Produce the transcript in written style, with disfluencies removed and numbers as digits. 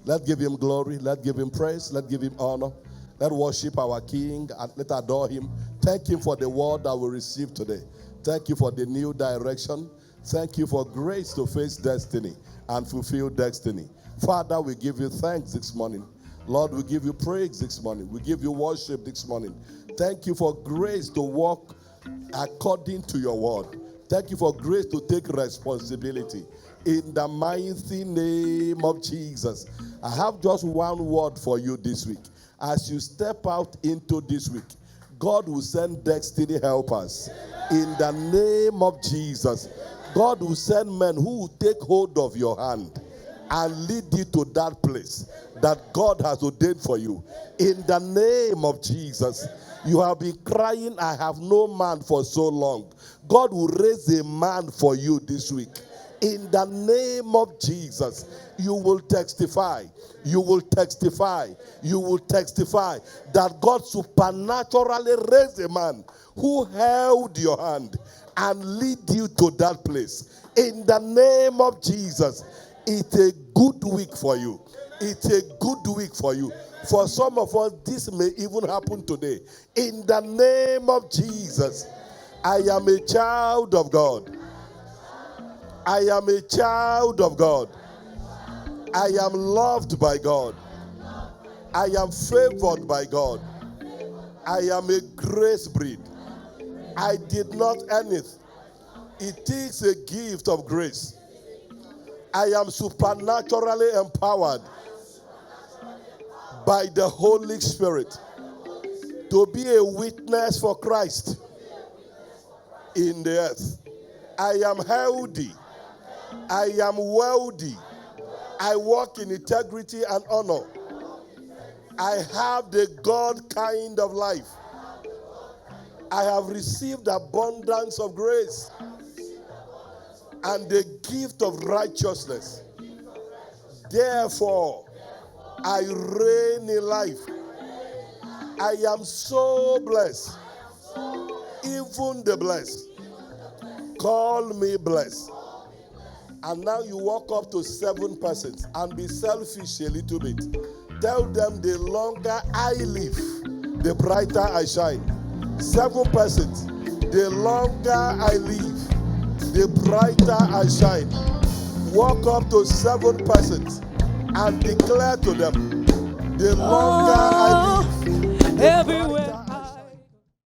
Let's give him glory. Let's give him praise. Let's give him honor. Let's worship our King and let's adore him. Thank him for the word that we received today. Thank you for the new direction. Thank you for grace to face destiny and fulfill destiny. Father, we give you thanks this morning. Lord, we give you praise this morning. We give you worship this morning. Thank you for grace to walk according to your word. Thank you for grace to take responsibility. In the mighty name of Jesus, I have just one word for you this week. As you step out into this week, God will send destiny helpers. In the name of Jesus, God will send men who will take hold of your hand and lead you to that place that God has ordained for you. In the name of Jesus, you have been crying, I have no man for so long. God will raise a man for you this week. In the name of Jesus, you will testify. You will testify. You will testify that God supernaturally raised a man who held your hand and lead you to that place. In the name of Jesus, it's a good week for you. It's a good week for you. For some of us, this may even happen today. In the name of Jesus, I am a child of God. I am a child of God. I am loved by God. I am favored by God. I am a Gracebreed. I did not earn it. It is a gift of grace. I am supernaturally empowered by the Holy Spirit to be a witness for Christ in the earth. I am healthy. I am wealthy. I walk in integrity and honor. I have the God kind of life. I have received abundance of grace and the gift of righteousness. Therefore, I reign in life. I am so blessed. Even the blessed call me blessed. And now you walk up to 7 persons and be selfish a little bit. Tell them the longer I live, the brighter I shine. 7 persons. The longer I live, the brighter I shine. Walk up to 7 persons and declare to them, the longer I live, the everywhere.